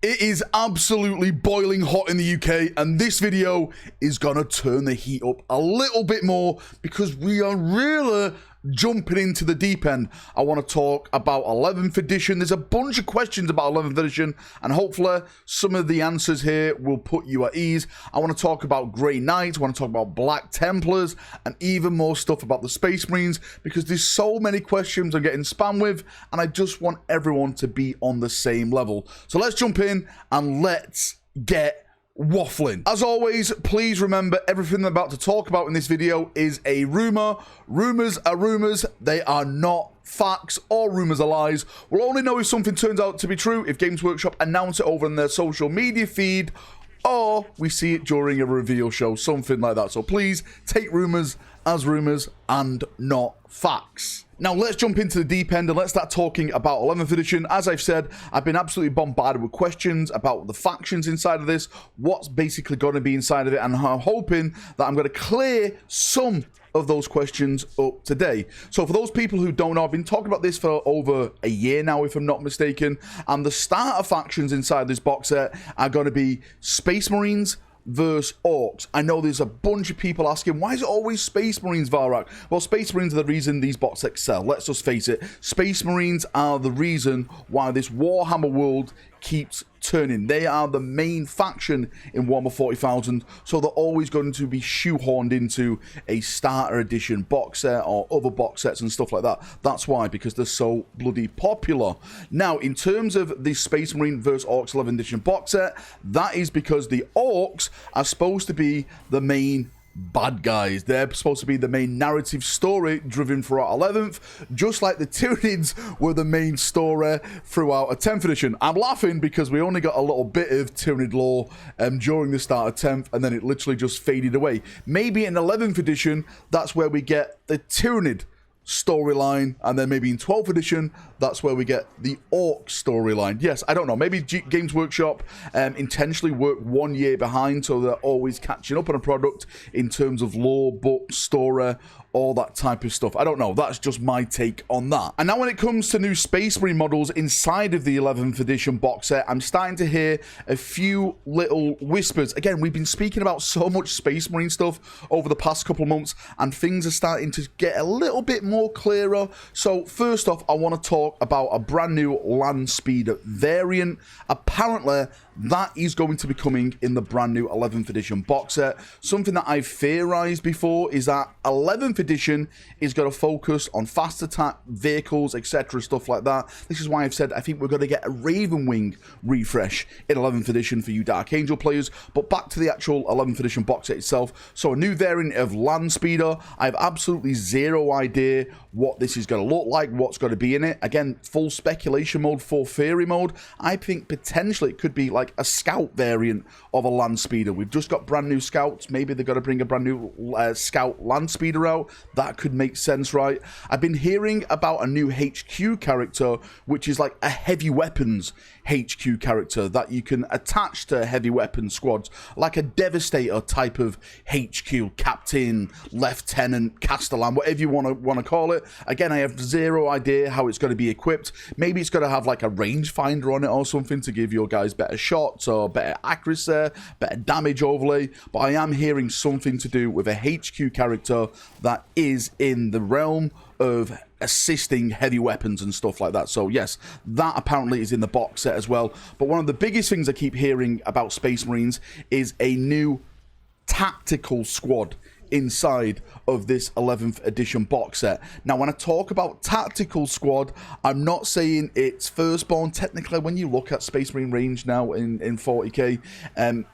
It is absolutely boiling hot in the UK, and this video is gonna turn the heat up a little bit more because we are really jumping into the deep end. I want to talk about 11th edition. There's a bunch of questions about 11th edition, and hopefully some of the answers here will put you at ease. I want to talk about Grey Knights, I want to talk about Black Templars, and even more stuff about the Space Marines, because there's so many questions I'm getting spammed with, and I just want everyone to be on the same level. So let's jump in and let's get waffling. As always, please remember everything I'm about to talk about in this video is a rumor. Rumors are rumors. They are not facts, or rumors are lies. We'll only know if something turns out to be true if Games Workshop announce it over in their social media feed, or we see it during a reveal show, something like that. So please take rumors as rumors and not facts. Now let's jump into the deep end and let's start talking about 11th edition. As I've said, I've been absolutely bombarded with questions about the factions inside of this, what's basically going to be inside of it, and I'm hoping that I'm going to clear some of those questions up today. So for those people who don't know, I've been talking about this for over a year now, if I'm not mistaken, and the starter factions inside this box set are going to be Space Marines versus Orcs. I know there's a bunch of people asking, why is it always Space Marines, Valrak? Well, Space Marines are the reason these box sets sell. Let's just face it. Space Marines are the reason why this Warhammer world keeps turning. They are the main faction in Warhammer 40,000, so they're always going to be shoehorned into a starter edition box set or other box sets and stuff like that. That's why, because they're so bloody popular. Now, in terms of the Space Marine vs. Orcs 11th edition box set, that is because the Orcs are supposed to be the main bad guys. They're supposed to be the main narrative story driven throughout 11th, just like the Tyranids were the main story throughout a 10th edition. I'm laughing because we only got a little bit of Tyranid lore during the start of 10th, and then it literally just faded away. Maybe in 11th edition, that's where we get the Tyranid storyline, and then maybe in 12th edition that's where we get the Orc storyline. Yes, I don't know, maybe Games Workshop intentionally work 1 year behind, so they're always catching up on a product in terms of lore, book, story, all that type of stuff. I don't know, that's just my take on that. And now when it comes to new Space Marine models inside of the 11th edition box set, I'm starting to hear a few little whispers. Again, we've been speaking about so much Space Marine stuff over the past couple of months, and things are starting to get a little bit more clearer. So first off, I want to talk about a brand new land speeder variant. Apparently that is going to be coming in the brand new 11th edition box set. Something that I've theorized before is that 11th edition is going to focus on fast attack vehicles, etc., stuff like that. This is why I've said I think we're going to get a Raven Wing refresh in 11th edition for you Dark Angel players. But back to the actual 11th edition box set itself. So a new variant of land speeder. I have absolutely zero idea what this is going to look like, what's going to be in it. Again, full speculation mode, full theory mode. I think potentially it could be like a scout variant of a land speeder. We've just got brand new scouts. Maybe they're going to bring a brand new scout land speeder out. That could make sense, right? I've been hearing about a new HQ character, which is like a heavy weapons HQ character that you can attach to heavy weapons squads, like a Devastator type of HQ, captain, lieutenant, castellan, whatever you want to call it. Again, I have zero idea how it's going to be equipped. Maybe it's going to have like a rangefinder on it or something to give your guys better shots or better accuracy, better damage overlay. But I am hearing something to do with a HQ character that is in the realm of assisting heavy weapons and stuff like that. So yes, that apparently is in the box set as well. But one of the biggest things I keep hearing about Space Marines is a new tactical squad inside of this 11th edition box set. Now when I talk about tactical squad, I'm not saying it's firstborn. Technically, when you look at Space Marine range now in 40k,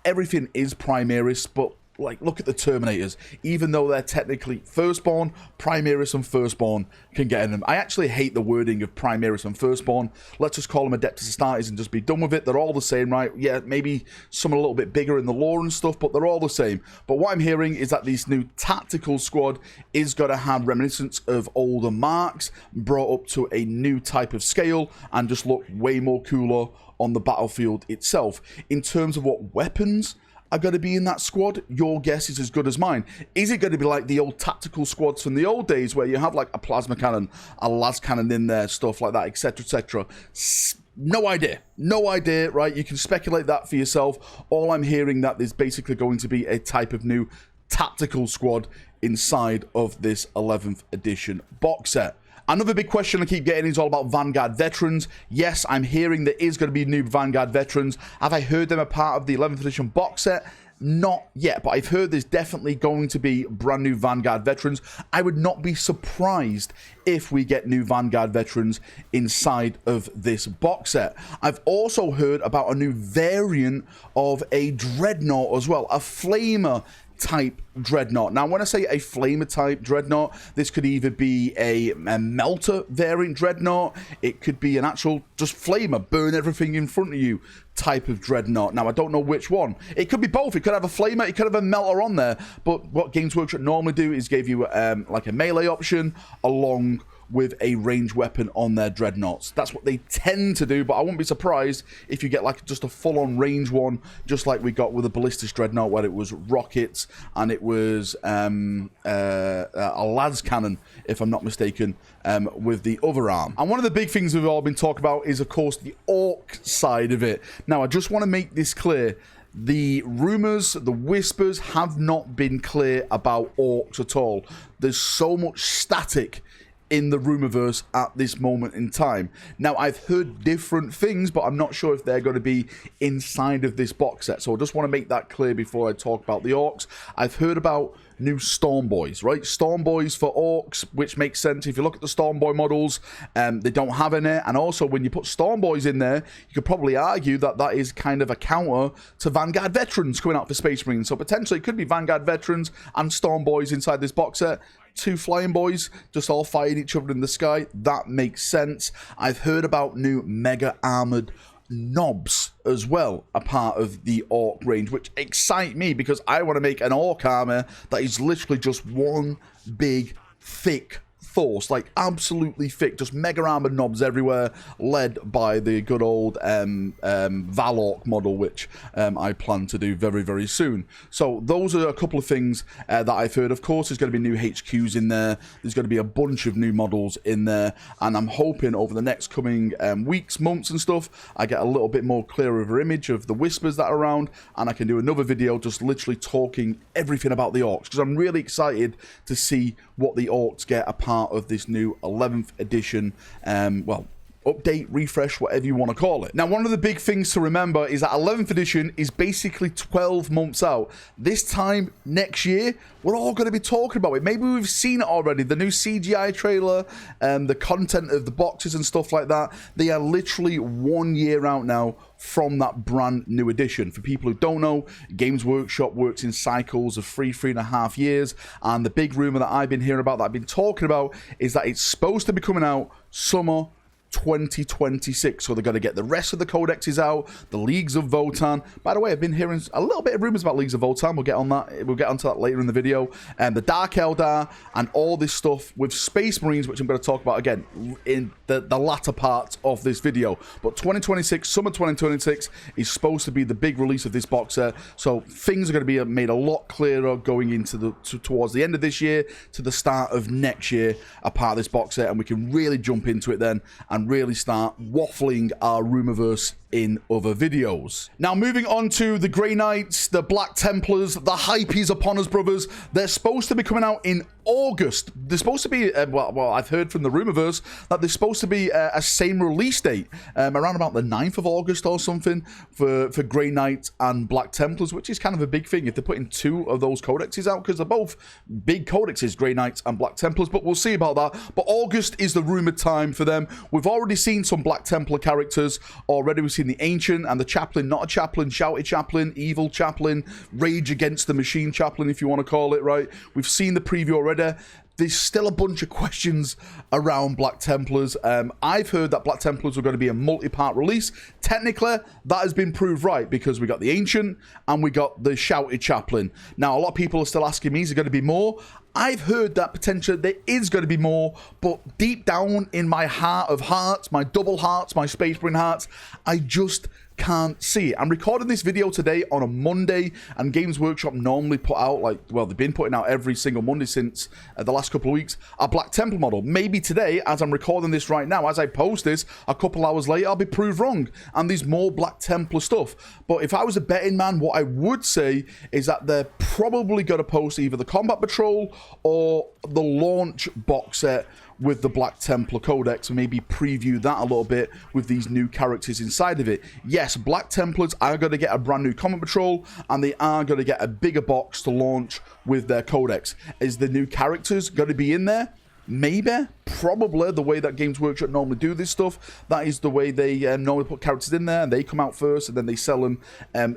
everything is Primaris, but like, look at the Terminators. Even though they're technically firstborn, Primaris and firstborn can get in them. I actually hate the wording of Primaris and firstborn. Let's just call them Adeptus Astartes and just be done with it. They're all the same, right? Yeah, maybe some are a little bit bigger in the lore and stuff, but they're all the same. But what I'm hearing is that this new tactical squad is going to have reminiscence of older marks, brought up to a new type of scale, and just look way more cooler on the battlefield itself. In terms of what weapons are going to be in that squad, your guess is as good as mine. Is it going to be like the old tactical squads from the old days where you have like a plasma cannon, a las cannon in there, stuff like that, etc., etc.? No idea, right? You can speculate that for yourself. All I'm hearing that there's basically going to be a type of new tactical squad inside of this 11th edition box set. Another big question I keep getting is all about Vanguard Veterans. Yes, I'm hearing there is going to be new Vanguard Veterans. Have I heard them a part of the 11th edition box set? Not yet, but I've heard there's definitely going to be brand new Vanguard Veterans. I would not be surprised if we get new Vanguard Veterans inside of this box set. I've also heard about a new variant of a Dreadnought as well, a Flamer type Dreadnought. Now, when I say a Flamer type Dreadnought, this could either be a Melter variant Dreadnought, it could be an actual just Flamer, burn everything in front of you type of Dreadnought. Now, I don't know which one. It could be both. It could have a Flamer, it could have a Melter on there, but what Games Workshop normally do is give you like a melee option along with a ranged weapon on their Dreadnoughts. That's what they tend to do, but I wouldn't be surprised if you get like just a full-on range one, just like we got with the Ballistic Dreadnought, where it was rockets and it was a las cannon, if I'm not mistaken, with the other arm. And one of the big things we've all been talking about is, of course, the Orc side of it. Now, I just want to make this clear. The rumours, the whispers have not been clear about Orcs at all. There's so much static in the rumorverse at this moment in time. Now, I've heard different things, but I'm not sure if they're going to be inside of this box set. So I just want to make that clear before I talk about the Orcs. I've heard about new Storm Boys, right? Storm Boys for Orcs, which makes sense. If you look at the Storm Boy models, they don't have any. And also, when you put Storm Boys in there, you could probably argue that that is kind of a counter to Vanguard Veterans coming out for Space Marines. So potentially, it could be Vanguard Veterans and Storm Boys inside this box set. Two flying boys just all fighting each other in the sky. That makes sense. I've heard about new mega armored knobs as well, a part of the Orc range, which excite me because I want to make an Orc armor that is literally just one big thick force, like absolutely thick, just mega armored knobs everywhere, led by the good old Valrak model, which I plan to do very, very soon. So those are a couple of things that I've heard. Of course, there's going to be new HQs in there. There's going to be a bunch of new models in there, and I'm hoping over the next coming weeks, months and stuff, I get a little bit more clearer image of the whispers that are around, and I can do another video just literally talking everything about the Orcs, because I'm really excited to see what the Orcs get a part of this new 11th edition, well, update, refresh, whatever you want to call it. Now, one of the big things to remember is that 11th edition is basically 12 months out. This time next year, we're all going to be talking about it. Maybe we've seen it already, the new CGI trailer, the content of the boxes and stuff like that. They are literally 1 year out now from that brand new edition. For people who don't know, Games Workshop works in cycles of 3.5 years, and the big rumor that I've been hearing about, that I've been talking about, is that it's supposed to be coming out summer 2026. So they're going to get the rest of the codexes out, the Leagues of Votann. By the way, I've been hearing a little bit of rumors about Leagues of Votann. We'll get on that. We'll get onto that later in the video. And the Dark Eldar and all this stuff with Space Marines, which I'm going to talk about again in the latter part of this video. But 2026, summer 2026 is supposed to be the big release of this box set. So things are going to be made a lot clearer going into towards the end of this year to the start of next year, a part of this box set, and we can really jump into it then and really start waffling our rumorverse in other videos. Now, moving on to the Grey Knights, the Black Templars, the hype is upon us, brothers. They're supposed to be coming out in August. They're supposed to be, well, I've heard from the rumorverse that there's supposed to be a same release date, around about the 9th of August or something for Grey Knights and Black Templars, which is kind of a big thing if they're putting two of those codexes out, because they're both big codexes, Grey Knights and Black Templars, but we'll see about that. But August is the rumored time for them. We've already seen some Black Templar characters already. We've seen the Ancient and the Chaplain, not a Chaplain, Shouty Chaplain, Evil Chaplain, Rage Against the Machine Chaplain, if you want to call it, right? We've seen the preview already. There's still a bunch of questions around Black Templars. I've heard that Black Templars are going to be a multi-part release. Technically, that has been proved right, because we got the Ancient and we got the Shouty Chaplain. Now, a lot of people are still asking me, is there going to be more? I've heard that potentially there is going to be more, but deep down in my heart of hearts, my double hearts, my Space Marine hearts, I just can't see it. I'm recording this video today on a Monday, and Games Workshop normally put out, like, well, they've been putting out every single Monday since the last couple of weeks, a Black Templar model. Maybe today, as I'm recording this right now, as I post this, a couple hours later, I'll be proved wrong, and there's more Black Templar stuff. But if I was a betting man, what I would say is that they're probably going to post either the Combat Patrol or the launch box set with the Black Templar Codex, and maybe preview that a little bit with these new characters inside of it. Yes, Black Templars are going to get a brand new Combat Patrol, and they are going to get a bigger box to launch with their Codex. Is the new characters going to be in there? Maybe, probably, the way that Games Workshop normally do this stuff. That is the way they normally put characters in there, and they come out first, and then they sell them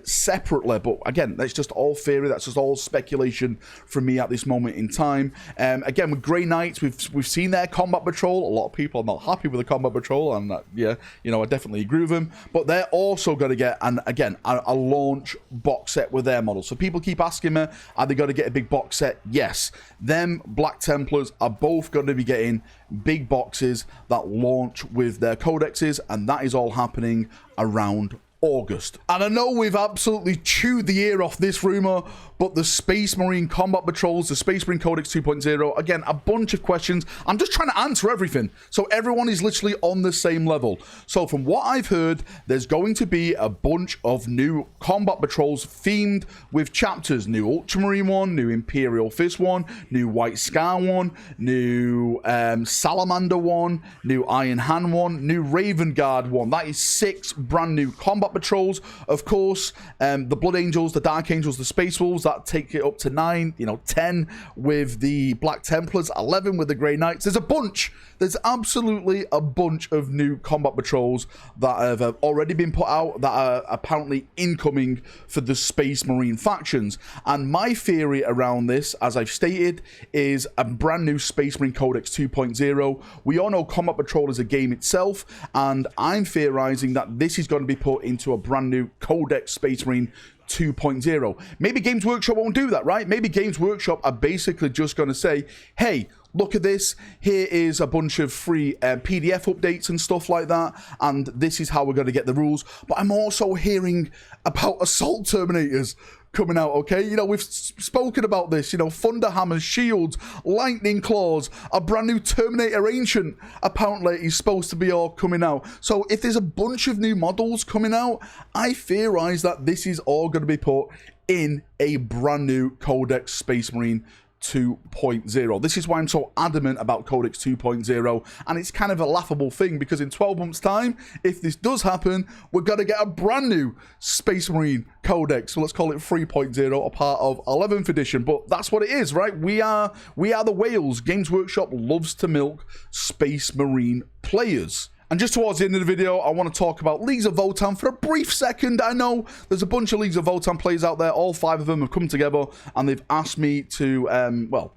separately. But again, that's just all theory. That's just all speculation from me at this moment in time. Again, with Grey Knights, we've seen their Combat Patrol. A lot of people are not happy with the Combat Patrol, and yeah, you know, I definitely agree with them. But they're also going to get, and again, a launch box set with their models. So people keep asking me, are they going to get a big box set? Yes. Them Black Templars are both going to be getting big boxes that launch with their codexes, and that is all happening around August. And I know we've absolutely chewed the ear off this rumor, but the Space Marine Combat Patrols, the Space Marine Codex 2.0, again, a bunch of questions. I'm just trying to answer everything, so everyone is literally on the same level. So from what I've heard, there's going to be a bunch of new Combat Patrols themed with chapters. New Ultramarine one, new Imperial Fist one, new White Scar one, new Salamander one, new Iron Hand one, new Raven Guard one. That is 6 brand new Combat Patrols. Of course, the Blood Angels, the Dark Angels, the Space Wolves, that take it up to 9, you know, 10 with the Black Templars, 11 with the Grey Knights. There's a bunch. There's absolutely a bunch of new Combat Patrols that have already been put out that are apparently incoming for the Space Marine factions. And my theory around this, as I've stated, is a brand new Space Marine Codex 2.0. We all know Combat Patrol is a game itself, and I'm theorizing that this is going to be put into a brand new Codex Space Marine 2.0. Maybe Games Workshop won't do that, right? Maybe Games Workshop are basically just going to say, hey, look at this, here is a bunch of free PDF updates and stuff like that, and this is how we're going to get the rules. But I'm also hearing about Assault Terminators coming out, okay? You know, we've spoken about this, you know, Thunder Hammers, Shields, Lightning Claws, a brand new Terminator Ancient apparently is supposed to be all coming out. So if there's a bunch of new models coming out, I theorize that this is all going to be put in a brand new Codex Space Marine 2.0. This is why I'm so adamant about Codex 2.0, and it's kind of a laughable thing because in 12 months time, if this does happen, we're going to get a brand new Space Marine Codex. So let's call it 3.0, a part of 11th edition, but that's what it is, right? We are the whales. Games Workshop loves to milk Space Marine players. And just towards the end of the video, I want to talk about Leagues of Votann for a brief second. I know there's a bunch of Leagues of Votann players out there. All 5 of them have come together, and they've asked me to, well,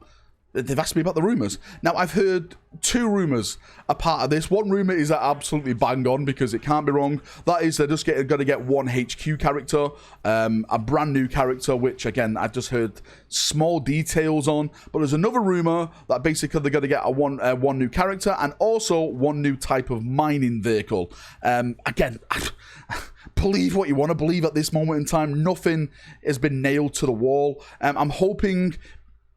they've asked me about the rumours. Now, I've heard 2 rumours a part of this. One rumour is that absolutely bang on because it can't be wrong. That is they're just going to get 1 HQ character, a brand new character, which, again, I've just heard small details on. But there's another rumour that basically they're going to get one new character and also 1 new type of mining vehicle. Again, believe what you want to believe at this moment in time. Nothing has been nailed to the wall. I'm hoping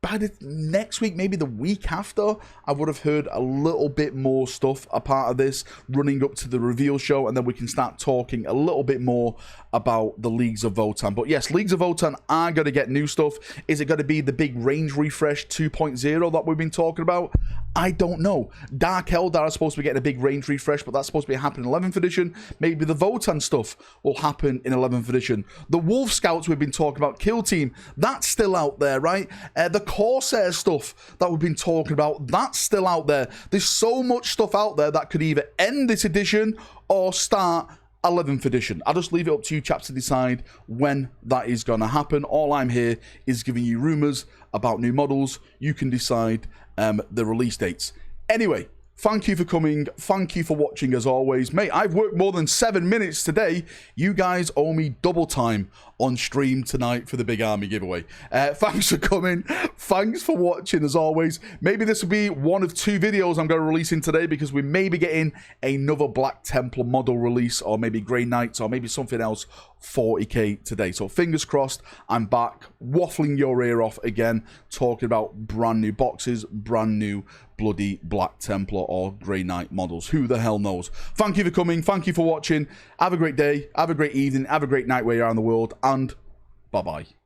by the next week, maybe the week after, I would have heard a little bit more stuff a part of this running up to the reveal show, and then we can start talking a little bit more about the Leagues of Votann. But yes, Leagues of Votann are going to get new stuff. Is it going to be the big range refresh 2.0 that we've been talking about? I don't know. Dark Eldar is supposed to be getting a big range refresh, but that's supposed to be happening in 11th edition. Maybe the Votann stuff will happen in 11th edition. The Wolf Scouts we've been talking about, Kill Team, that's still out there, right? The Corsair stuff that we've been talking about, that's still out there. There's so much stuff out there that could either end this edition or start 11th edition. I'll just leave it up to you chaps to decide when that is going to happen. All I'm here is giving you rumours about new models. You can decide the release dates. Anyway, thank you for coming. Thank you for watching as always. Mate, I've worked more than 7 minutes today. You guys owe me double time on stream tonight for the Big Army giveaway. Thanks for coming. thanks for watching as always. Maybe this will be one of 2 videos I'm going to release in today, because we may be getting another Black Templar model release, or maybe Grey Knights, or maybe something else 40k today. So fingers crossed, I'm back waffling your ear off again, talking about brand new boxes, brand new bloody Black Templar or Grey Knight models. Who the hell knows? Thank you for coming. Thank you for watching. Have a great day. Have a great evening. Have a great night where you are in the world. And bye-bye.